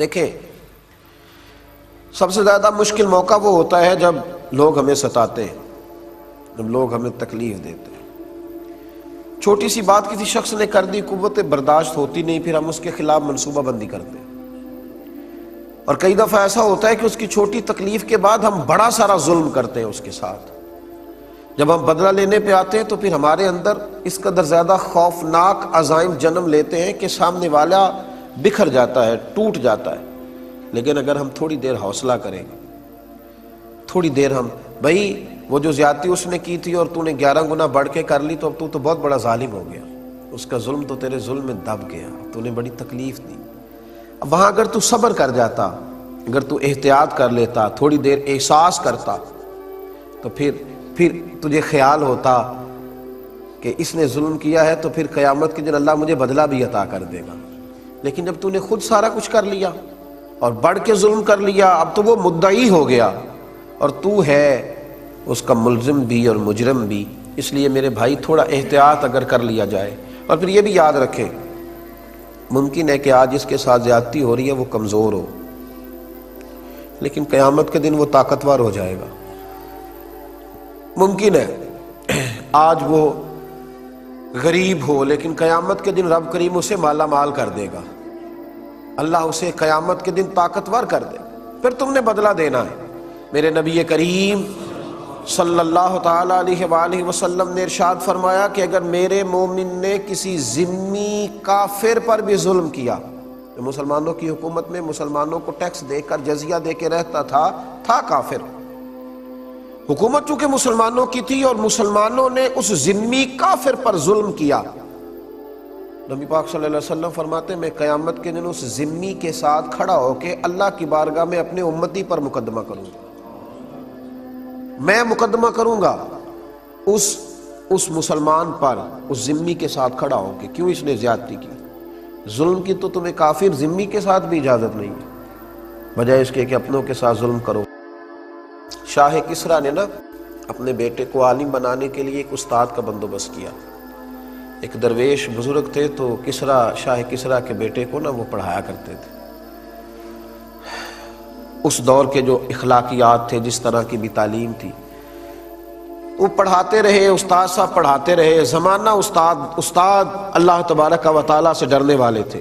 دیکھیں، سب سے زیادہ مشکل موقع وہ ہوتا ہے جب لوگ ہمیں ستاتے ہیں، جب لوگ ہمیں تکلیف دیتے ہیں۔ چھوٹی سی بات کسی شخص نے کر دی، قوت برداشت ہوتی نہیں، پھر ہم اس کے خلاف منصوبہ بندی کرتے ہیں، اور کئی دفعہ ایسا ہوتا ہے کہ اس کی چھوٹی تکلیف کے بعد ہم بڑا سارا ظلم کرتے ہیں اس کے ساتھ۔ جب ہم بدلہ لینے پہ آتے ہیں تو پھر ہمارے اندر اس قدر زیادہ خوفناک عزائم جنم لیتے ہیں کہ سامنے والا بکھر جاتا ہے، ٹوٹ جاتا ہے۔ لیکن اگر ہم تھوڑی دیر حوصلہ کریں گے، تھوڑی دیر ہم، بھائی وہ جو زیادتی اس نے کی تھی اور تو نے 11 گنا بڑھ کے کر لی، تو اب تو بہت بڑا ظالم ہو گیا، اس کا ظلم تو تیرے ظلم میں دب گیا، تو نے بڑی تکلیف دی۔ اب وہاں اگر تو صبر کر جاتا، اگر تو احتیاط کر لیتا، تھوڑی دیر احساس کرتا، تو پھر تجھے خیال ہوتا کہ اس نے ظلم کیا ہے تو پھر قیامت کے دن اللہ مجھے بدلہ بھی عطا کر دے گا۔ لیکن جب تو نے خود سارا کچھ کر لیا اور بڑھ کے ظلم کر لیا، اب تو وہ مدعی ہو گیا اور تو ہے اس کا ملزم بھی اور مجرم بھی۔ اس لیے میرے بھائی تھوڑا احتیاط اگر کر لیا جائے، اور پھر یہ بھی یاد رکھیں، ممکن ہے کہ آج اس کے ساتھ زیادتی ہو رہی ہے وہ کمزور ہو، لیکن قیامت کے دن وہ طاقتور ہو جائے گا۔ ممکن ہے آج وہ غریب ہو، لیکن قیامت کے دن رب کریم اسے مالا مال کر دے گا، اللہ اسے قیامت کے دن طاقتور کر دے گا، پھر تم نے بدلہ دینا ہے۔ میرے نبی کریم صلی اللہ تعالی علیہ وآلہ وسلم نے ارشاد فرمایا کہ اگر میرے مومن نے کسی ذمی کافر پر بھی ظلم کیا، جو مسلمانوں کی حکومت میں مسلمانوں کو ٹیکس دے کر جزیہ دے کے رہتا تھا کافر، حکومت چونکہ مسلمانوں کی تھی اور مسلمانوں نے اس ذمی کافر پر ظلم کیا، نبی پاک صلی اللہ علیہ وسلم فرماتے ہیں میں قیامت کے دن اس ذمی کے ساتھ کھڑا ہو کے اللہ کی بارگاہ میں اپنے امتی پر مقدمہ کروں گا، میں مقدمہ کروں گا اس مسلمان پر، اس ذمی کے ساتھ کھڑا ہو کے، کیوں اس نے زیادتی کی، ظلم کی تو تمہیں کافر ذمی کے ساتھ بھی اجازت نہیں ہے، بجائے اس کے کہ اپنوں کے ساتھ ظلم کرو۔ شاہ کسریٰ نے نا اپنے بیٹے کو عالم بنانے کے لیے ایک استاد کا بندوبست کیا۔ ایک درویش بزرگ تھے تو شاہ کسریٰ کے بیٹے کو نا وہ پڑھایا کرتے تھے۔ اس دور کے جو اخلاقیات تھے، جس طرح کی بھی تعلیم تھی، وہ پڑھاتے رہے، استاد صاحب پڑھاتے رہے، زمانہ استاد اللہ تبارک و تعالیٰ سے ڈرنے والے تھے،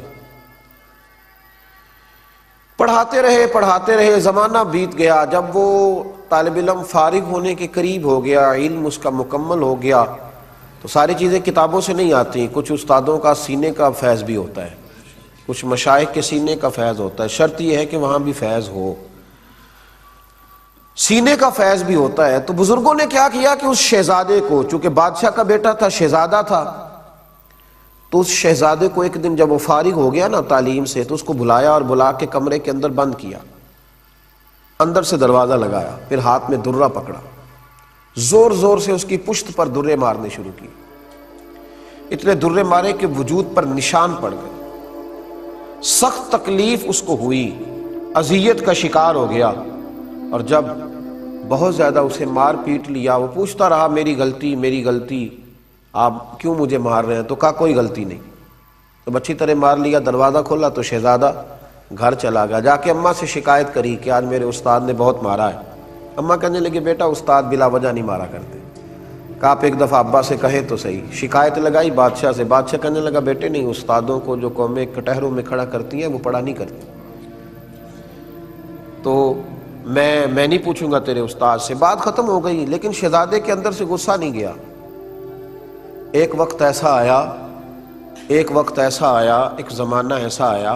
پڑھاتے رہے، زمانہ بیت گیا۔ جب وہ طالب علم فارغ ہونے کے قریب ہو گیا، علم اس کا مکمل ہو گیا، تو ساری چیزیں کتابوں سے نہیں آتی، کچھ استادوں کا سینے کا فیض بھی ہوتا ہے، کچھ مشائخ کے سینے کا فیض ہوتا ہے، شرط یہ ہے کہ وہاں بھی فیض ہو، سینے کا فیض بھی ہوتا ہے۔ تو بزرگوں نے کیا کیا کہ اس شہزادے کو، چونکہ بادشاہ کا بیٹا تھا، شہزادہ تھا، تو اس شہزادے کو ایک دن جب وہ فارغ ہو گیا نا تعلیم سے، تو اس کو بلایا اور بلا کے کمرے کے اندر بند کیا، اندر سے دروازہ لگایا، پھر ہاتھ میں درہ پکڑا، زور زور سے اس کی پشت پر درے مارنے شروع کی، اتنے درے مارے کہ وجود پر نشان پڑ گئے، سخت تکلیف اس کو ہوئی، اذیت کا شکار ہو گیا، اور جب بہت زیادہ اسے مار پیٹ لیا، وہ پوچھتا رہا میری غلطی، آپ کیوں مجھے مار رہے ہیں؟ تو کہا کوئی غلطی نہیں۔ تو اچھی طرح مار لیا، دروازہ کھولا تو شہزادہ گھر چلا گیا، جا کے اماں سے شکایت کری کہ آج میرے استاد نے بہت مارا ہے۔ اماں کہنے لگی بیٹا استاد بلا وجہ نہیں مارا کرتے، کہا آپ ایک دفعہ ابا سے کہیں تو صحیح۔ شکایت لگائی بادشاہ سے، بادشاہ کہنے لگا بیٹے نہیں، استادوں کو جو قومیں کٹہروں میں کھڑا کرتی ہیں وہ پڑھا نہیں کرتی، تو میں نہیں پوچھوں گا تیرے استاد سے۔ بات ختم ہو گئی، لیکن شہزادے کے اندر سے غصہ نہیں گیا۔ ایک وقت ایسا آیا، ایک زمانہ ایسا آیا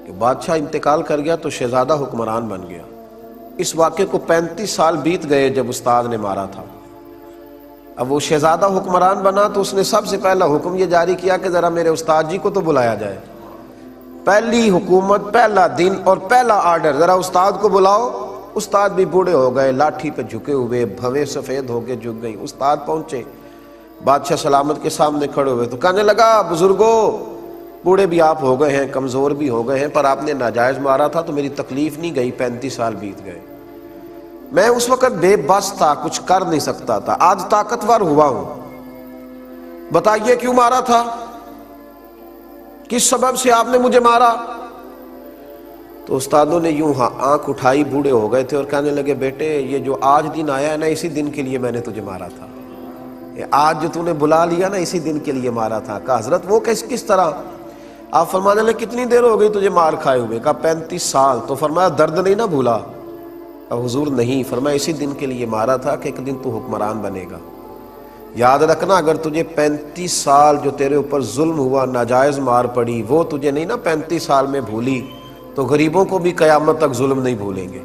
کہ بادشاہ انتقال کر گیا تو شہزادہ حکمران بن گیا۔ اس واقعے کو 35 سال بیت گئے جب استاد نے مارا تھا۔ اب وہ شہزادہ حکمران بنا تو اس نے سب سے پہلا حکم یہ جاری کیا کہ ذرا میرے استاد جی کو تو بلایا جائے، پہلی حکومت، پہلا دن اور پہلا آرڈر، ذرا استاد کو بلاؤ۔ استاد بھی بوڑھے ہو گئے، لاٹھی پہ جھکے ہوئے، بھویں سفید ہو کے جھک گئی۔ استاد پہنچے، بادشاہ سلامت کے سامنے کھڑے ہوئے تو کہنے لگا بزرگوں، بوڑھے بھی آپ ہو گئے ہیں، کمزور بھی ہو گئے ہیں، پر آپ نے ناجائز مارا تھا تو میری تکلیف نہیں گئی، 35 سال بیت گئے، میں اس وقت بے بس تھا، کچھ کر نہیں سکتا تھا، آج طاقتور ہوا ہوں، بتائیے کیوں مارا تھا، کس سبب سے آپ نے مجھے مارا؟ تو استادوں نے یوں آنکھ اٹھائی، بوڑھے ہو گئے تھے، اور کہنے لگے بیٹے یہ جو آج دن آیا ہے نا، اسی دن کے لیے میں نے تجھے مارا تھا، آج جو تو نے بلا لیا نا، اسی دن کے لیے مارا تھا۔ کہا حضرت وہ کس طرح؟ آپ فرمانے لگے کتنی دیر ہو گئی تجھے مار کھائے ہوئے؟ کہا 35 سال۔ تو فرمایا درد نہیں نہ بھولا؟ کہا حضور نہیں۔ فرمایا اسی دن کے لیے مارا تھا کہ ایک دن تو حکمران بنے گا، یاد رکھنا اگر تجھے 35 سال جو تیرے اوپر ظلم ہوا، ناجائز مار پڑی، وہ تجھے نہیں نا 35 سال میں بھولی، تو غریبوں کو بھی قیامت تک ظلم نہیں بھولیں گے۔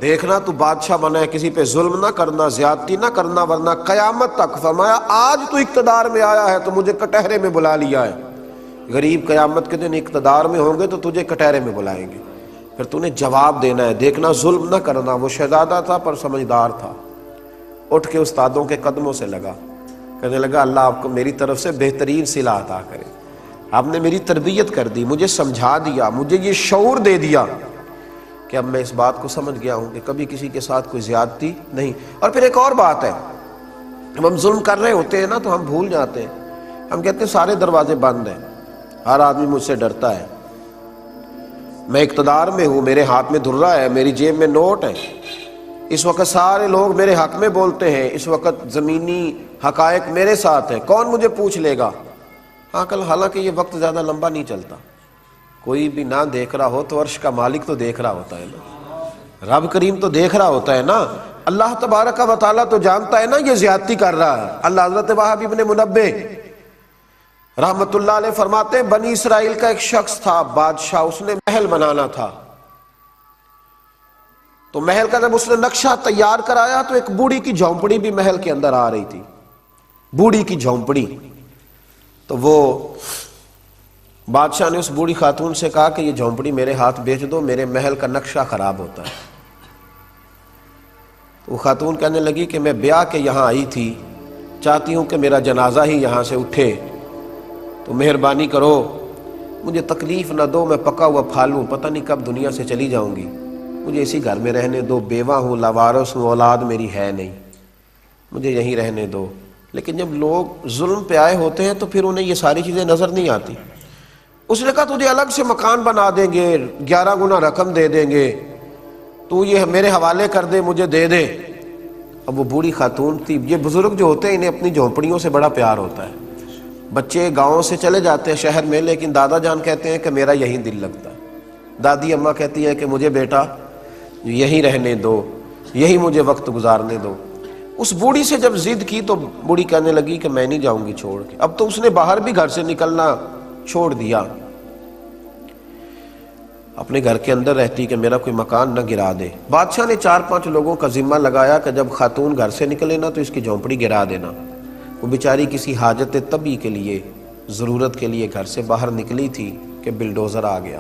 دیکھنا تو بادشاہ بنا ہے، کسی پہ ظلم نہ کرنا، زیادتی نہ کرنا، ورنہ قیامت تک۔ فرمایا آج تو اقتدار میں آیا ہے تو مجھے کٹہرے میں بلا لیا ہے، غریب قیامت کے دن اقتدار میں ہوں گے تو تجھے کٹہرے میں بلائیں گے، پھر تو نے جواب دینا ہے۔ دیکھنا ظلم نہ کرنا۔ وہ شہزادہ تھا پر سمجھدار تھا، اٹھ کے استادوں کے قدموں سے لگا، کہنے لگا اللہ آپ کو میری طرف سے بہترین صلہ عطا کرے، آپ نے میری تربیت کر دی، مجھے سمجھا دیا، مجھے یہ شعور دے دیا کہ اب میں اس بات کو سمجھ گیا ہوں کہ کبھی کسی کے ساتھ کوئی زیادتی نہیں۔ اور پھر ایک اور بات ہے، جب ہم ظلم کر رہے ہوتے ہیں نا تو ہم بھول جاتے ہیں، ہم کہتے ہیں سارے دروازے بند ہیں، ہر آدمی مجھ سے ڈرتا ہے، میں اقتدار میں ہوں، میرے ہاتھ میں دھرا ہے، میری جیب میں نوٹ ہے، اس وقت سارے لوگ میرے حق میں بولتے ہیں، اس وقت زمینی حقائق میرے ساتھ ہیں، کون مجھے پوچھ لے گا؟ ہاں حالانکہ یہ وقت زیادہ لمبا نہیں چلتا، کوئی بھی نہ دیکھ رہا ہو تو عرش کا مالک تو دیکھ رہا ہوتا ہے نا، رب کریم تو دیکھ رہا ہوتا ہے نا، اللہ تبارک و تعالیٰ تو جانتا ہے نا یہ زیادتی کر رہا ہے۔ اللہ حضرت وہب ابن منبہ رحمت اللہ علیہ فرماتے ہیں بنی اسرائیل کا ایک شخص تھا بادشاہ، اس نے محل بنانا تھا، تو محل کا جب اس نے نقشہ تیار کرایا تو ایک بوڑھی کی جھونپڑی بھی محل کے اندر آ رہی تھی، بوڑھی کی جھونپڑی۔ تو وہ بادشاہ نے اس بوڑھی خاتون سے کہا کہ یہ جھونپڑی میرے ہاتھ بیچ دو، میرے محل کا نقشہ خراب ہوتا ہے۔ تو وہ خاتون کہنے لگی کہ میں بیاہ کے یہاں آئی تھی، چاہتی ہوں کہ میرا جنازہ ہی یہاں سے اٹھے، تو مہربانی کرو مجھے تکلیف نہ دو، میں پکا ہوا پھالوں، پتہ نہیں کب دنیا سے چلی جاؤں گی، مجھے اسی گھر میں رہنے دو، بیوہ ہوں، لاوارث ہوں، اولاد میری ہے نہیں، مجھے یہیں رہنے دو۔ لیکن جب لوگ ظلم پہ آئے ہوتے ہیں تو پھر انہیں یہ ساری چیزیں نظر نہیں آتی۔ اس نے کہا تجھے الگ سے مکان بنا دیں گے، 11 گنا رقم دے دیں گے، تو یہ میرے حوالے کر دے، مجھے دے دے۔ اب وہ بوڑھی خاتون تھی، یہ بزرگ جو ہوتے ہیں انہیں اپنی جھونپڑیوں سے بڑا پیار ہوتا ہے، بچے گاؤں سے چلے جاتے ہیں شہر میں، لیکن دادا جان کہتے ہیں کہ میرا یہیں دل لگتا ہے، دادی اماں کہتی ہے کہ مجھے بیٹا یہیں رہنے دو، یہی مجھے وقت گزارنے دو۔ اس بوڑھی سے جب ضد کی تو بوڑھی کہنے لگی کہ میں نہیں جاؤں گی چھوڑ کے۔ اب تو اس نے باہر بھی گھر سے نکلنا چھوڑ دیا، اپنے گھر کے اندر رہتی کہ میرا کوئی مکان نہ گرا دے۔ بادشاہ نے 4-5 لوگوں کا ذمہ لگایا کہ جب خاتون گھر سے نکلے نا تو اس کی جھونپڑی گرا دینا۔ وہ بیچاری کسی حاجت طبی کے لیے، ضرورت کے لیے گھر سے باہر نکلی تھی کہ بلڈوزر آ گیا۔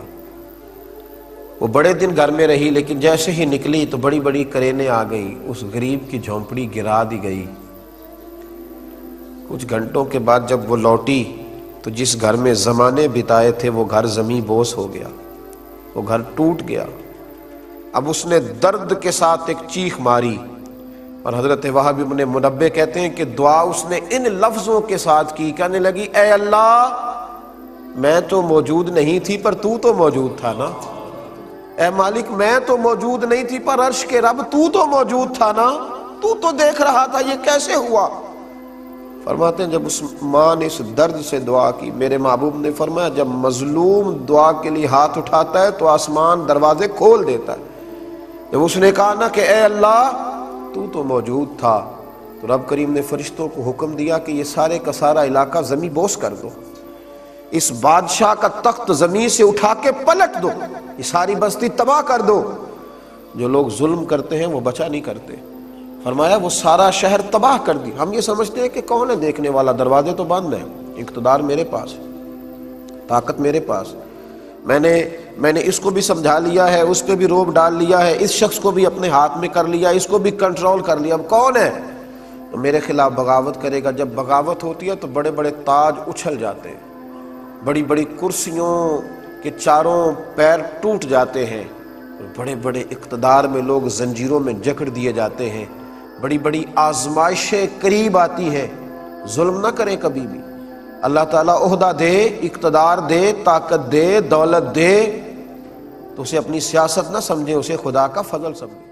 وہ بڑے دن گھر میں رہی، لیکن جیسے ہی نکلی تو بڑی بڑی کرینیں آ گئی، اس غریب کی جھونپڑی گرا دی گئی۔ کچھ گھنٹوں کے بعد جب وہ لوٹی تو جس گھر میں زمانے بتائے تھے وہ گھر زمیں بوس ہو گیا، وہ گھر ٹوٹ گیا۔ اب اس نے درد کے ساتھ ایک چیخ ماری، اور حضرت وہب ابن منبہ کہتے ہیں کہ دعا اس نے ان لفظوں کے ساتھ کی، کہنے لگی اے اللہ میں تو موجود نہیں تھی پر تو تو موجود تھا نا، اے مالک میں تو موجود نہیں تھی پر عرش کے رب تو تو موجود تھا نا، تو تو دیکھ رہا تھا، یہ کیسے ہوا؟ فرماتے ہیں جب اس ماں نے اس درد سے دعا کی، میرے محبوب نے فرمایا جب مظلوم دعا کے لیے ہاتھ اٹھاتا ہے تو آسمان دروازے کھول دیتا ہے۔ جب اس نے کہا نا کہ اے اللہ تو تو موجود تھا، تو رب کریم نے فرشتوں کو حکم دیا کہ یہ سارے کا سارا علاقہ زمین بوس کر دو، اس بادشاہ کا تخت زمین سے اٹھا کے پلٹ دو، یہ ساری بستی تباہ کر دو۔ جو لوگ ظلم کرتے ہیں وہ بچا نہیں کرتے۔ فرمایا وہ سارا شہر تباہ کر دی۔ ہم یہ سمجھتے ہیں کہ کون ہے دیکھنے والا، دروازے تو بند ہیں، اقتدار میرے پاس، طاقت میرے پاس، میں نے اس کو بھی سمجھا لیا ہے، اس پہ بھی روب ڈال لیا ہے، اس شخص کو بھی اپنے ہاتھ میں کر لیا، اس کو بھی کنٹرول کر لیا، اب کون ہے تو میرے خلاف بغاوت کرے گا؟ جب بغاوت ہوتی ہے تو بڑے بڑے تاج اچھل جاتے ہیں، بڑی بڑی کرسیوں کے چاروں پیر ٹوٹ جاتے ہیں، بڑے بڑے اقتدار میں لوگ زنجیروں میں جکڑ دیے جاتے ہیں، بڑی بڑی آزمائشیں قریب آتی ہیں۔ ظلم نہ کریں کبھی بھی، اللہ تعالیٰ عہدہ دے، اقتدار دے، طاقت دے، دولت دے، تو اسے اپنی سیاست نہ سمجھیں، اسے خدا کا فضل سمجھیں۔